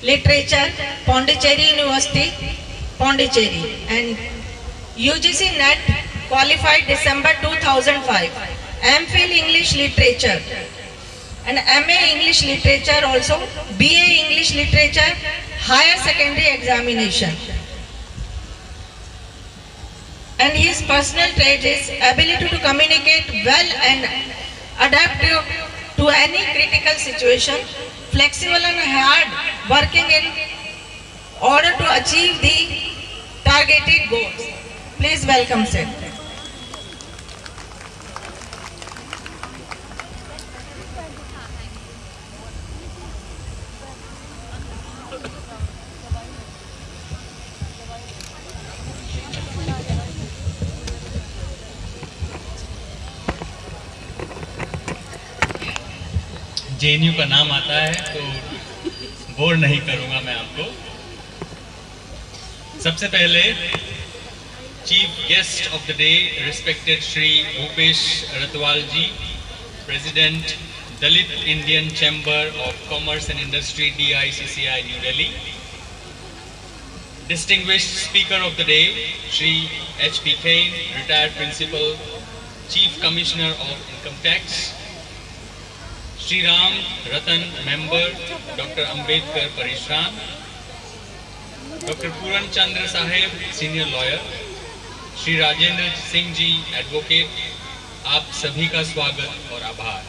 Literature, Pondicherry University, Pondicherry, and UGC NET qualified December 2005. MPhil English Literature and MA English Literature also, BA English Literature, higher secondary examination. And his personal trait is ability to communicate well and adapt to any critical situation, flexible and hard working in order to achieve the targeted goals. Please welcome sir. JNU का नाम आता है तो bore नहीं करूंगा मैं आपको। सबसे पहले chief guest of the day respected Shri Bhupesh Ratwal ji, president Dalit Indian chamber of commerce and industry DICCI New Delhi, distinguished speaker of the day Shri HP Kane, retired principal chief commissioner of income tax, Shri Ram Ratan member doctor Ambedkar परिश्राम, doctor Puran Chandra Saheb senior lawyer, Shri Rajendra Singh ji advocate, आप सभी का स्वागत और आभार।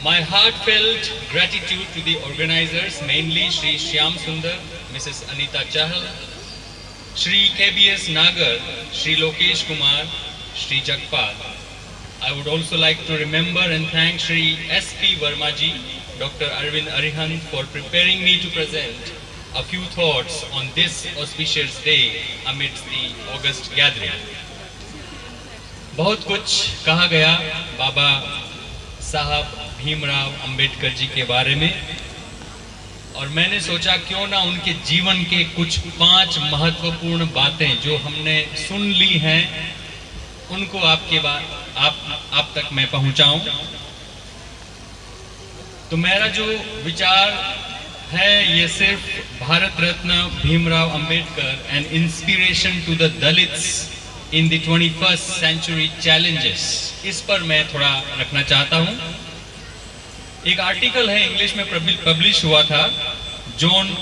My heartfelt gratitude to the organizers, mainly Shri Shyam Sundar, Mrs. Anita Chahal, Shri KBS Nagar, Shri Lokesh Kumar, Shri Jagpal. I would also like to remember and thank Shri SP Verma ji, Dr. Arvind Arihant for preparing me to present a few thoughts on this auspicious day amidst the August gathering. बहुत कुछ कहा गया बाबा साहब भीमराव अंबेडकर जी के बारे में, और मैंने सोचा क्यों ना उनके जीवन के कुछ 5 महत्वपूर्ण बातें जो हमने सुन ली हैं उनको आप तक मैं पहुंचाऊं। तो मेरा जो विचार है ये सिर्फ Bharat Ratna Bhimrao Ambedkar and inspiration to the Dalits in the 21st century challenges, इस पर मैं थोड़ा रखना चाहता हूं। एक आर्टिकल है इंग्लिश में पब्लिश हुआ था, जॉन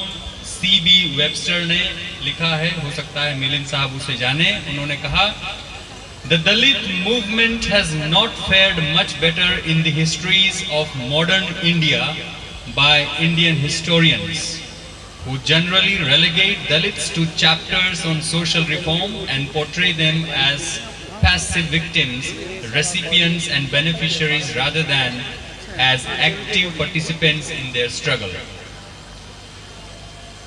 CB वेबस्टर ने लिखा है, हो सकता है मिलिंद साहब उसे जाने। उन्होंने कहा, The Dalit movement has not fared much better in the histories of modern India by Indian historians, who generally relegate Dalits to chapters on social reform and portray them as passive victims, recipients and beneficiaries rather than as active participants in their struggle.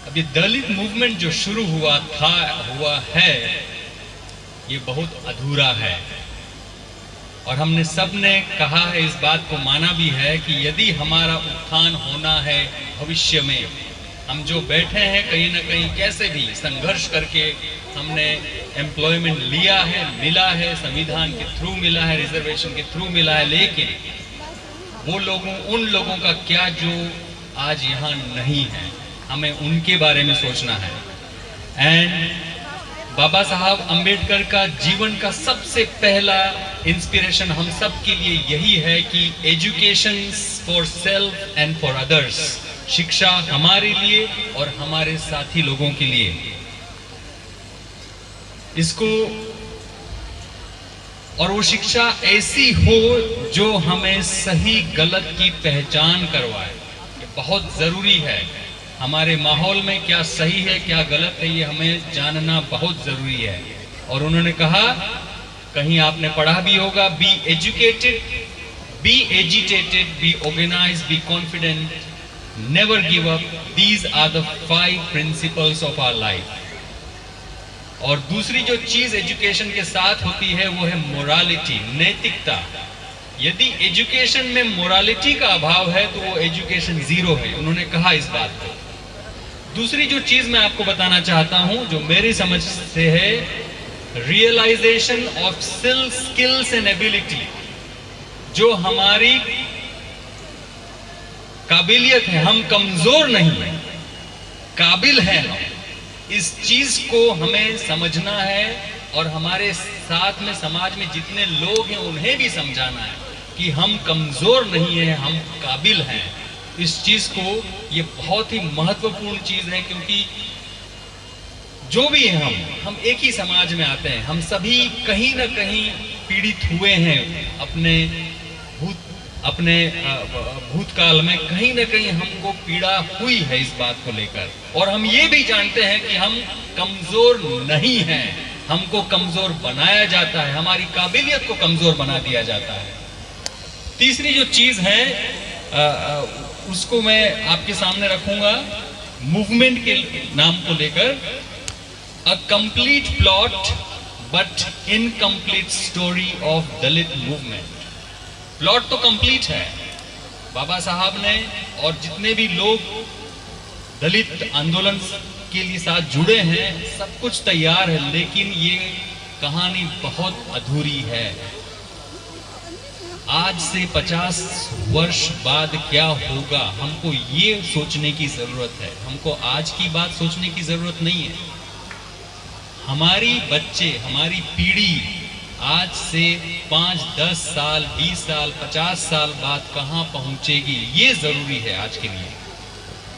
अब ये दलित movement जो शुरू हुआ है ये बहुत अधूरा है, और हमने सब ने कहा है, इस बात को माना भी है कि यदि हमारा उत्थान होना है भविष्य में, हम जो बैठे हैं कहीं ना कहीं कैसे भी संघर्ष करके हमने एम्प्लॉयमेंट लिया है, मिला है, संविधान के थ्रू मिला है, रिजर्वेशन के थ्रू मिला है, लेकिन वो उन लोगों का क्या जो आज यहाँ नहीं है, हमें उनके बारे में सोचना है। एंड बाबा साहब अंबेडकर का जीवन का सबसे पहला इंस्पिरेशन हम सब के लिए यही है कि education for self and for others, शिक्षा हमारे लिए और हमारे साथी लोगों के लिए। इसको और वो शिक्षा ऐसी हो जो हमें सही गलत की पहचान करवाए, ये बहुत जरूरी है। हमारे माहौल में क्या सही है क्या गलत है ये हमें जानना बहुत जरूरी है। और उन्होंने कहा, कहीं आपने पढ़ा भी होगा, be educated, be agitated, be organised, be confident, never give up, these are the 5 principles of our life. और दूसरी जो चीज एजुकेशन के साथ होती है वो है मोरालिटी, नैतिकता। यदि एजुकेशन में मोरालिटी का अभाव है तो वो एजुकेशन जीरो है, उन्होंने कहा इस बात को। दूसरी जो चीज मैं आपको बताना चाहता हूं जो मेरी समझ से है, realisation of skills and ability, जो हमारी काबिलियत है, हम कमजोर नहीं हैं, काबिल हैं हम। इस चीज को हमें समझना है और हमारे साथ में समाज में जितने लोग हैं उन्हें भी समझाना है कि हम कमजोर नहीं हैं, हम काबिल हैं। इस चीज को, ये बहुत ही महत्वपूर्ण चीज है, क्योंकि जो भी है हम एक ही समाज में आते हैं, हम सभी कहीं ना कहीं पीड़ित हुए हैं अपने भूतकाल में, कहीं ना कहीं हमको पीड़ा हुई है इस बात को लेकर। और हम ये भी जानते हैं कि हम कमजोर नहीं हैं, हमको कमजोर बनाया जाता है, हमारी काबिलियत को कमजोर बना दिया जाता है। तीसरी जो चीज है उसको मैं आपके सामने रखूंगा मूवमेंट के नाम को लेकर। A complete plot but incomplete story of Dalit movement. Plot तो कंप्लीट है, बाबा साहब ने और जितने भी लोग दलित आंदोलन के लिए साथ जुड़े हैं, सब कुछ तैयार है, लेकिन ये कहानी बहुत अधूरी है। आज से 50 वर्ष बाद क्या होगा, हमको ये सोचने की जरूरत है। हमको आज की बात सोचने की जरूरत नहीं है। हमारी बच्चे, हमारी पीढ़ी आज से 5, 10 साल, 20 साल, 50 साल बाद कहाँ पहुंचेगी, ये जरूरी है आज के लिए।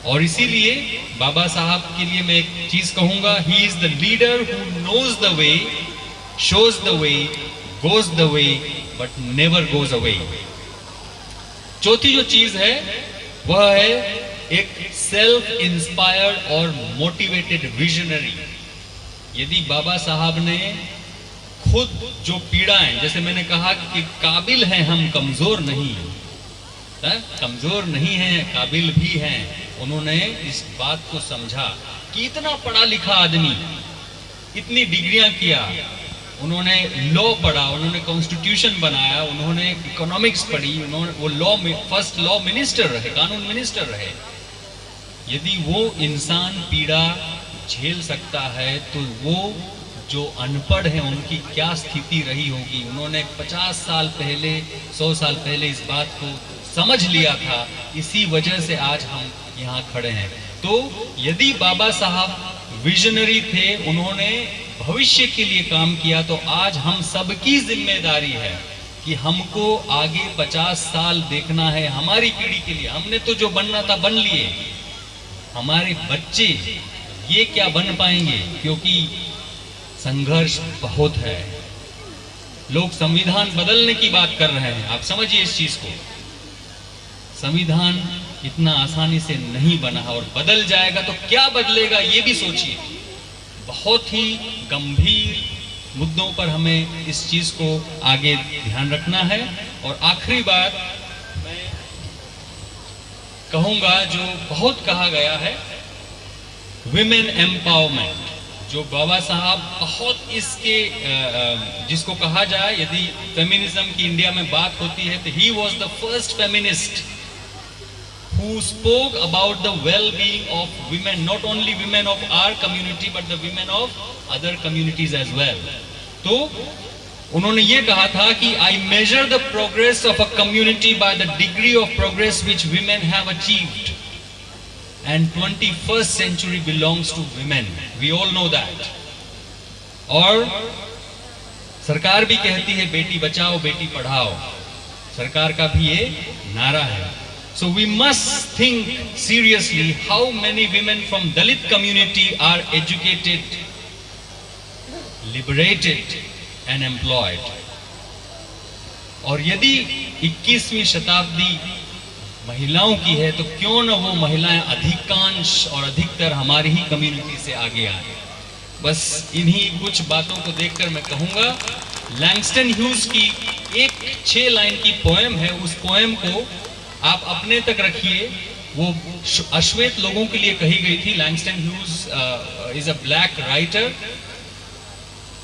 और इसीलिए बाबा साहब के लिए मैं एक चीज कहूंगा, he is the leader who knows the way, shows the way, goes the way, but never goes away. चौथी जो चीज है वह है एक सेल्फ इंस्पायर्ड और मोटिवेटेड विजनरी। यदि बाबा साहब ने खुद जो पीड़ाएं, जैसे मैंने कहा कि काबिल हैं हम, कमजोर नहीं, कमजोर नहीं हैं, काबिल भी हैं। उन्होंने इस बात को समझा कि इतना पढ़ा लिखा आदमी, इतनी डिग्रियां किया, उन्होंने लॉ पढ़ा, उन्होंने कॉन्स्टिट्यूशन बनाया, उन्होंने इकोनॉमिक्स पढ़ी, उन्होंने वो फर्स्ट लॉ मिनिस्टर रहे, कानून मिनिस्टर रहे। यदि वो इंसान पीड़ा झेल सकता है तो वो जो अनपढ़ है उनकी क्या स्थिति रही होगी। उन्होंने 50 साल पहले, 100 साल पहले इस बात को समझ लिया था, इसी वजह से आज हम यहाँ खड़े हैं। तो यदि बाबा साहब विजनरी थे, उन्होंने भविष्य के लिए काम किया, तो आज हम सबकी जिम्मेदारी है कि हमको आगे 50 साल देखना है हमारी पीढ़ी के लिए। हमने तो जो बनना था बन लिए, हमारे बच्चे ये क्या बन पाएंगे, क्योंकि संघर्ष बहुत है। लोग संविधान बदलने की बात कर रहे हैं, आप समझिए इस चीज को। संविधान इतना आसानी से नहीं बना, और बदल जाएगा तो क्या बदलेगा ये भी सोचिए। बहुत ही गंभीर मुद्दों पर हमें इस चीज को आगे ध्यान रखना है। और आखिरी बात मैं कहूंगा, जो बहुत कहा गया है, विमेन एम्पावरमेंट, जो बाबा साहब बहुत इसके जिसको कहा जाए, यदि फेमिनिज्म की इंडिया में बात होती है तो he was the first feminist who spoke about the well-being of women, not only women of our community but the women of other communities as well. तो उन्होंने ये कहा था कि I measure the progress of a community by the degree of progress which women have achieved, and 21st century belongs to women. We all know that. और सरकार भी कहती है बेटी बचाओ बेटी पढ़ाओ, सरकार का भी ये नारा है। So we must think seriously how many women from Dalit community are educated, liberated and employed. और यदि 21वीं शताब्दी महिलाओं की है तो क्यों न वो महिलाएं अधिकांश और अधिकतर हमारी ही कम्युनिटी से आगे आए। बस इन्हीं कुछ बातों को देखकर मैं कहूँगा, लैंगस्टन ह्यूज की एक 6 लाइन की पोएम है, उस पोएम को आप अपने तक रखिए। वो अश्वेत लोगों के लिए कही गई थी। Langston Hughes is a black writer.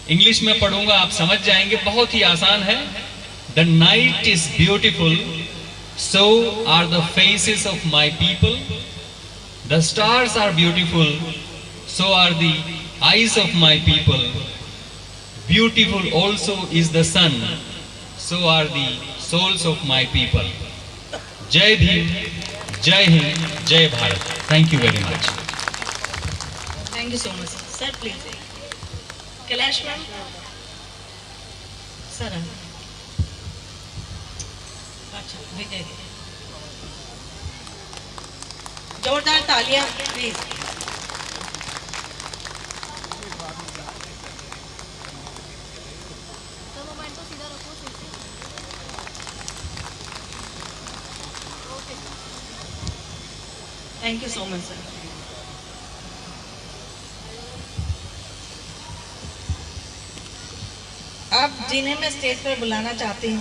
English में पढ़ूंगा, आप समझ जाएंगे, बहुत ही आसान है। The night is beautiful, so are the faces of my people. The stars are beautiful, so are the eyes of my people. Beautiful also is the sun, so are the souls of my people. जय भीम, जय हिंद, जय Bharat. Thank you very much. Thank you so much. Sir, please. Kailash ma'am. Sir. अच्छा, विजय। जोरदार तालियां please. Thank you so much sir. अब जिन्हें मैं stage पर बुलाना चाहती हूँ